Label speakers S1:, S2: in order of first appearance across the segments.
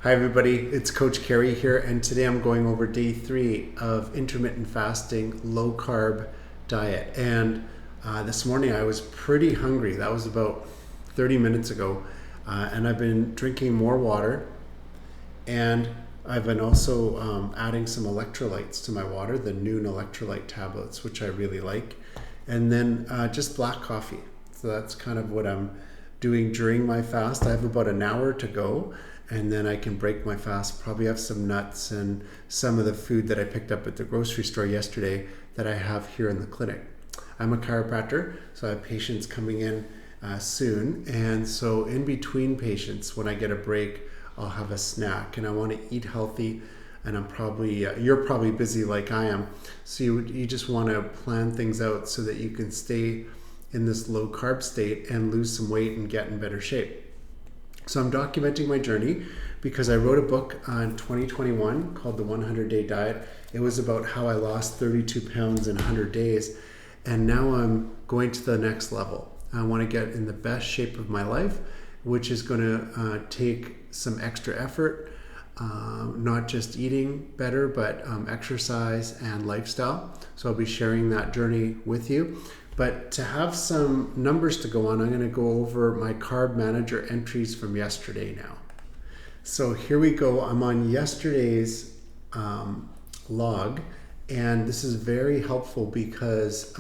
S1: Hi everybody, it's Coach Carey here, and today I'm going over day 3 of intermittent fasting, low carb diet. And this morning I was pretty hungry. That was about 30 minutes ago, and I've been drinking more water, and I've been also adding some electrolytes to my water, the Noon electrolyte tablets, which I really like, and then just black coffee. So that's kind of what I'm doing during my fast. I have about an hour to go, and then I can break my fast, probably have some nuts and some of the food that I picked up at the grocery store yesterday that I have here in the clinic. I'm a chiropractor, so I have patients coming in soon, and so in between patients, when I get a break, I'll have a snack, and I want to eat healthy. And I'm probably you're probably busy like I am, so you just want to plan things out so that you can stay in this low carb state and lose some weight and get in better shape. So I'm documenting my journey because I wrote a book in 2021 called The 100-Day Diet. It was about how I lost 32 pounds in 100 days, and now I'm going to the next level. I want to get in the best shape of my life, which is going to take some extra effort, not just eating better, but exercise and lifestyle. So I'll be sharing that journey with you. But to have some numbers to go on, I'm going to go over my Carb Manager entries from yesterday now. So here we go. I'm on yesterday's log, and this is very helpful because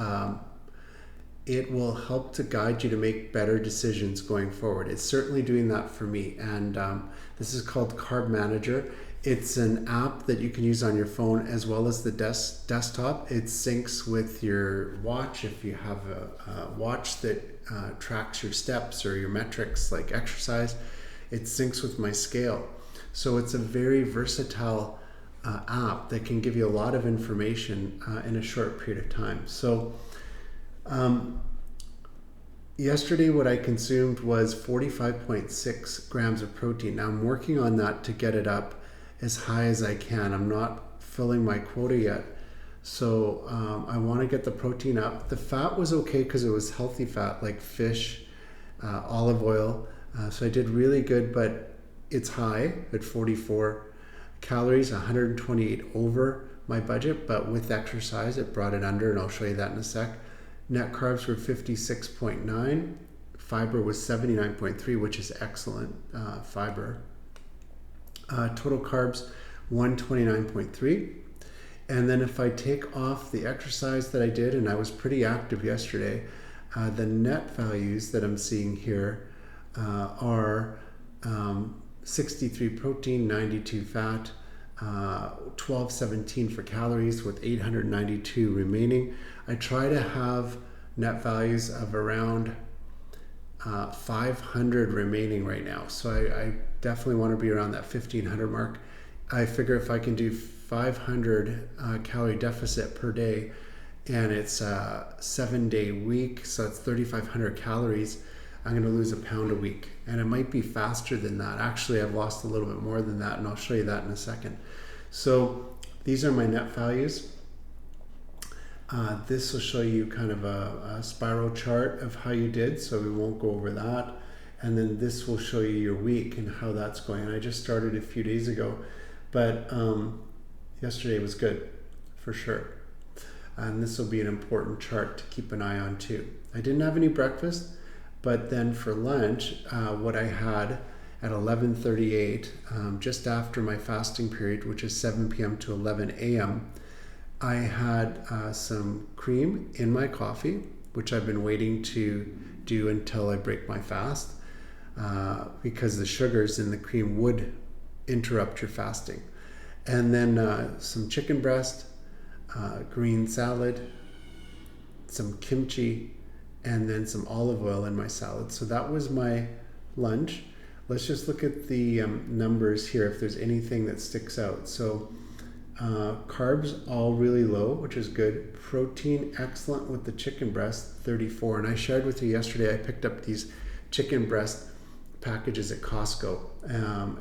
S1: it will help to guide you to make better decisions going forward. It's certainly doing that for me, and this is called Carb Manager. It's an app that you can use on your phone as well as the desktop. It syncs with your watch. If you have a watch that tracks your steps or your metrics like exercise, it syncs with my scale. So it's a very versatile app that can give you a lot of information in a short period of time. So yesterday what I consumed was 45.6 grams of protein. Now I'm working on that to get it up as high as I can. I'm not filling my quota yet, so I want to get the protein up. The fat was okay because it was healthy fat like fish, olive oil, so I did really good, but it's high at 44 calories, 128 over my budget, but with exercise it brought it under, and I'll show you that in a sec. Net carbs were 56.9, fiber was 79.3, which is excellent fiber. Total carbs 129.3, and then if I take off the exercise that I did, and I was pretty active yesterday, the net values that I'm seeing here are 63 protein, 92 fat, 1217 for calories with 892 remaining. I try to have net values of around 500 remaining right now, so I definitely want to be around that 1500 mark. I figure if I can do 500 calorie deficit per day, and it's a 7-day week, so it's 3500 calories, I'm going to lose a pound a week, and it might be faster than that. Actually, I've lost a little bit more than that, and I'll show you that in a second. So these are my net values. This will show you kind of a spiral chart of how you did, so we won't go over that. And then this will show you your week and how that's going. I just started a few days ago, but yesterday was good for sure. And this will be an important chart to keep an eye on too. I didn't have any breakfast, but then for lunch, what I had at 11:38, just after my fasting period, which is 7 p.m. to 11 a.m., I had some cream in my coffee, which I've been waiting to do until I break my fast, because the sugars in the cream would interrupt your fasting. And then some chicken breast, green salad, some kimchi, and then some olive oil in my salad. So that was my lunch. Let's just look at the numbers here if there's anything that sticks out. So carbs all really low, which is good. Protein excellent with the chicken breast, 34. And I shared with you yesterday, I picked up these chicken breast packages at Costco.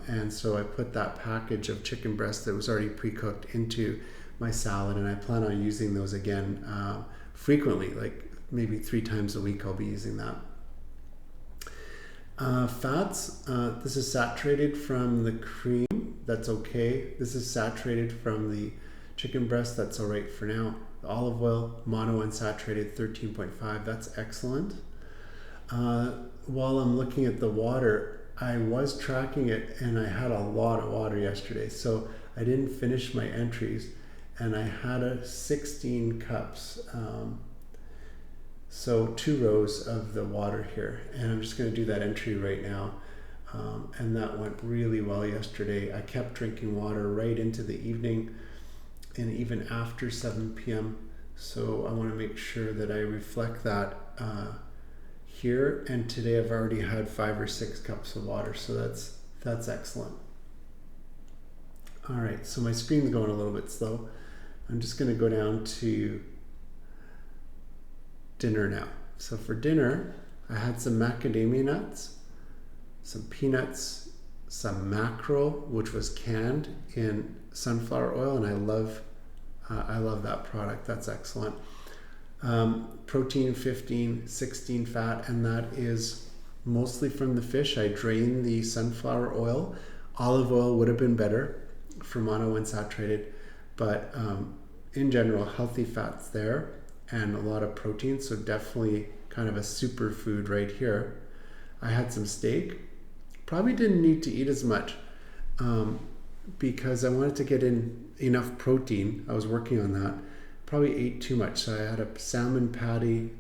S1: And so I put that package of chicken breast that was already pre-cooked into my salad, and I plan on using those again frequently, like maybe 3 times a week I'll be using that. Fats, this is saturated from the cream, that's okay. This is saturated from the chicken breast, that's all right for now. The olive oil, monounsaturated 13.5, that's excellent. While I'm looking at the water, I was tracking it and I had a lot of water yesterday, so I didn't finish my entries, and I had 16 cups. So 2 rows of the water here, and I'm just going to do that entry right now. And that went really well yesterday. I kept drinking water right into the evening and even after 7 p.m. So I want to make sure that I reflect that here. And today I've already had 5 or 6 cups of water, so that's excellent. All right, so my screen's going a little bit slow. I'm just going to go down to dinner now. So for dinner, I had some macadamia nuts, some peanuts, some mackerel, which was canned in sunflower oil, and I love that product. That's excellent. Protein 15, 16 fat, and that is mostly from the fish. I drained the sunflower oil. Olive oil would have been better for monounsaturated, but in general, healthy fats there and a lot of protein, so definitely kind of a superfood right here. I had some steak. Probably didn't need to eat as much because I wanted to get in enough protein. I was working on that. Probably ate too much, so I had a salmon patty,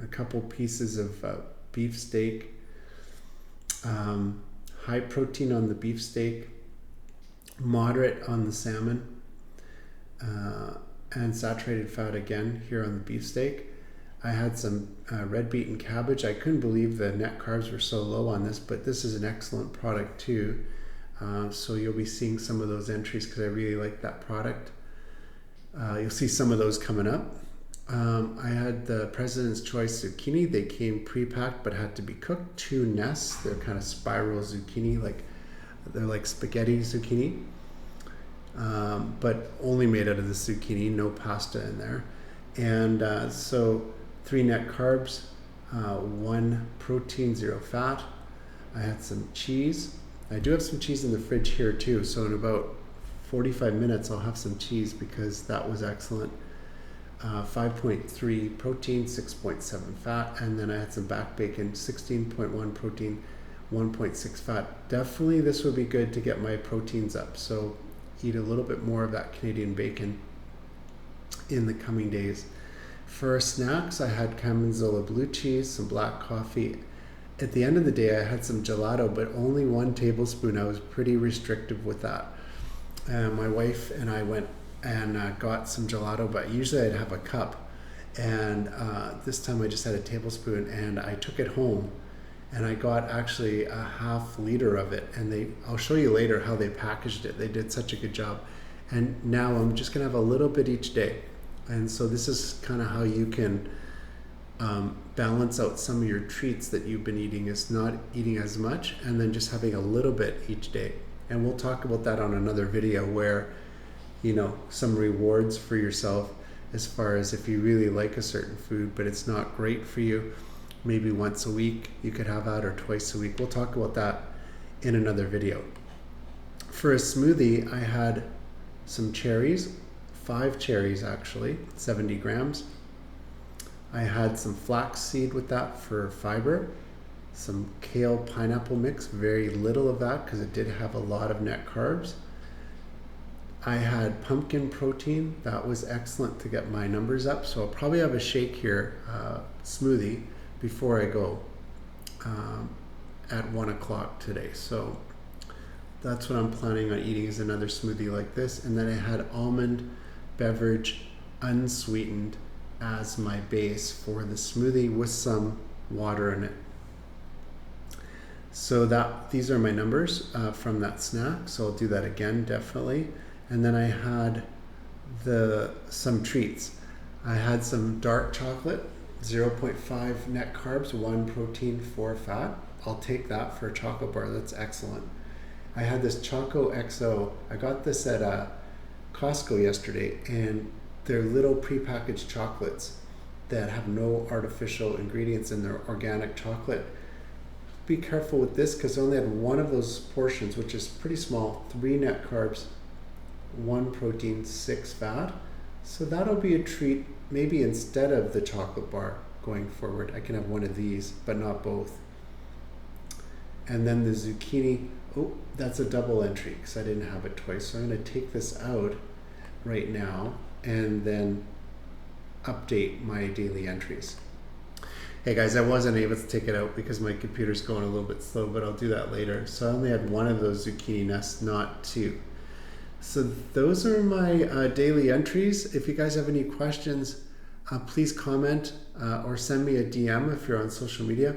S1: a couple pieces of beef steak, high protein on the beef steak, moderate on the salmon, and saturated fat again here on the beef steak. I had some red beet and cabbage. I couldn't believe the net carbs were so low on this, but this is an excellent product too. So you'll be seeing some of those entries because I really like that product. You'll see some of those coming up. I had the President's Choice zucchini. They came pre-packed but had to be cooked. 2 nests. They're kind of spiral zucchini, they're like spaghetti zucchini. But only made out of the zucchini, no pasta in there. And so 3 net carbs, 1 protein, 0 fat. I had some cheese. I do have some cheese in the fridge here too, so in about 45 minutes I'll have some cheese because that was excellent. 5.3 protein, 6.7 fat, and then I had some back bacon, 16.1 protein, 1.6 fat. Definitely this would be good to get my proteins up, so eat a little bit more of that Canadian bacon in the coming days. For snacks, I had Gorgonzola blue cheese, some black coffee. At the end of the day, I had some gelato, but only 1 tablespoon. I was pretty restrictive with that. My wife and I went and got some gelato, but usually I'd have a cup. And this time I just had a tablespoon, and I took it home. And I got actually a ½ liter of it. And I'll show you later how they packaged it. They did such a good job. And now I'm just gonna have a little bit each day. And so this is kind of how you can balance out some of your treats that you've been eating, is not eating as much and then just having a little bit each day. And we'll talk about that on another video where, some rewards for yourself as far as if you really like a certain food, but it's not great for you, maybe once a week you could have that, or twice a week. We'll talk about that in another video. For a smoothie, I had some cherries, 5 cherries actually, 70 grams. I had some flaxseed with that for fiber, some kale pineapple mix, very little of that because it did have a lot of net carbs. I had pumpkin protein, that was excellent to get my numbers up, so I'll probably have a shake here, smoothie, before I go at 1 o'clock today. So that's what I'm planning on eating, is another smoothie like this. And then I had almond beverage unsweetened as my base for the smoothie with some water in it. So these are my numbers from that snack. So I'll do that again, definitely. And then I had some treats. I had some dark chocolate, 0.5 net carbs, 1 protein, 4 fat. I'll take that for a chocolate bar. That's excellent. I had this Choco XO. I got this at Costco yesterday, and they're little prepackaged chocolates that have no artificial ingredients in their organic chocolate. be careful with this because I only had one of those portions, which is pretty small, 3 net carbs, 1 protein, 6 fat. So that'll be a treat. Maybe instead of the chocolate bar going forward, I can have one of these, but not both. And then the zucchini, oh, that's a double entry because I didn't have it twice. So I'm going to take this out right now and then update my daily entries. Hey guys, I wasn't able to take it out because my computer's going a little bit slow, but I'll do that later. So I only had one of those zucchini nests, not 2. So those are my daily entries. If you guys have any questions, please comment or send me a DM if you're on social media.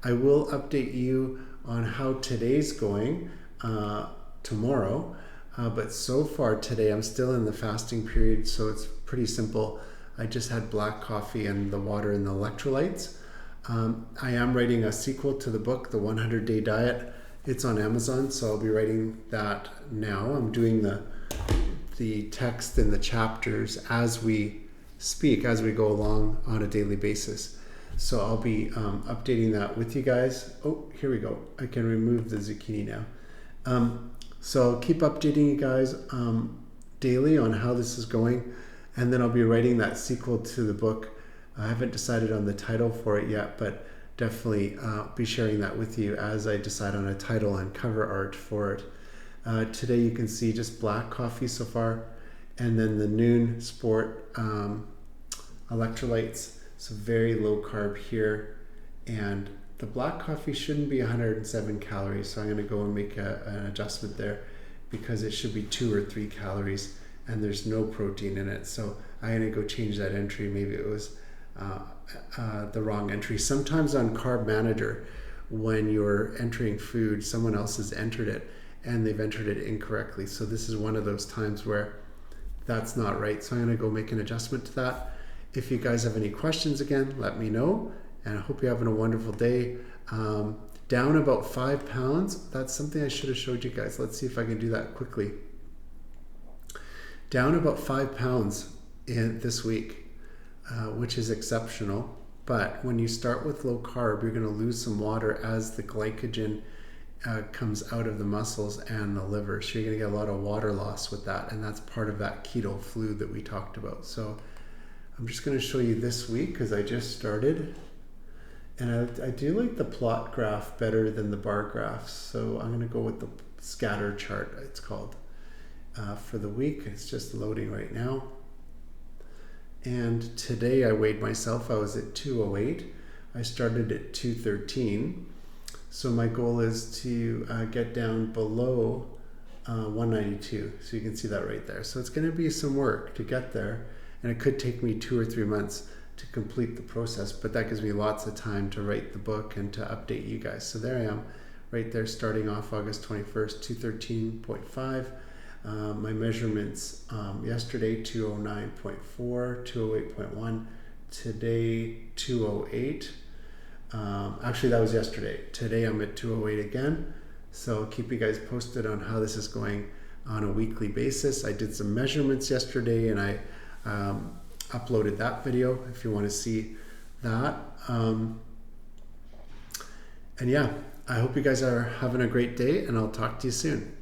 S1: I will update you on how today's going tomorrow. But so far today, I'm still in the fasting period, so it's pretty simple. I just had black coffee and the water and the electrolytes. I am writing a sequel to the book, The 100-Day Diet. It's on Amazon, so I'll be writing that now. I'm doing the text and the chapters as we speak, as we go along on a daily basis. So I'll be updating that with you guys. Oh, here we go. I can remove the zucchini now. So I'll keep updating you guys daily on how this is going. And then I'll be writing that sequel to the book. I haven't decided on the title for it yet, but definitely be sharing that with you as I decide on a title and cover art for it. Today you can see just black coffee so far, and then the noon sport electrolytes. So very low carb here, and the black coffee shouldn't be 107 calories. So I'm going to go and make an adjustment there because it should be 2 or 3 calories. And there's no protein in it. So I'm gonna go change that entry. Maybe it was the wrong entry. Sometimes on Carb Manager, when you're entering food, someone else has entered it and they've entered it incorrectly. So this is one of those times where that's not right. So I'm gonna go make an adjustment to that. If you guys have any questions again, let me know. And I hope you're having a wonderful day. Down about 5 pounds. That's something I should have showed you guys. Let's see if I can do that quickly. Down about 5 pounds in this week, which is exceptional. But when you start with low carb, you're going to lose some water as the glycogen comes out of the muscles and the liver. So you're going to get a lot of water loss with that. And that's part of that keto flu that we talked about. So I'm just going to show you this week because I just started. And I do like the plot graph better than the bar graphs. So I'm going to go with the scatter chart, it's called. For the week. It's just loading right now. And today I weighed myself. I was at 208. I started at 213. So my goal is to get down below 192. So you can see that right there. So it's going to be some work to get there. And it could take me 2 or 3 months to complete the process. But that gives me lots of time to write the book and to update you guys. So there I am right there starting off August 21st, 213.5. My measurements yesterday 209.4, 208.1, today 208. Actually that was yesterday. Today I'm at 208 again. So I'll keep you guys posted on how this is going on a weekly basis. I did some measurements yesterday and I uploaded that video if you want to see that. And yeah, I hope you guys are having a great day and I'll talk to you soon.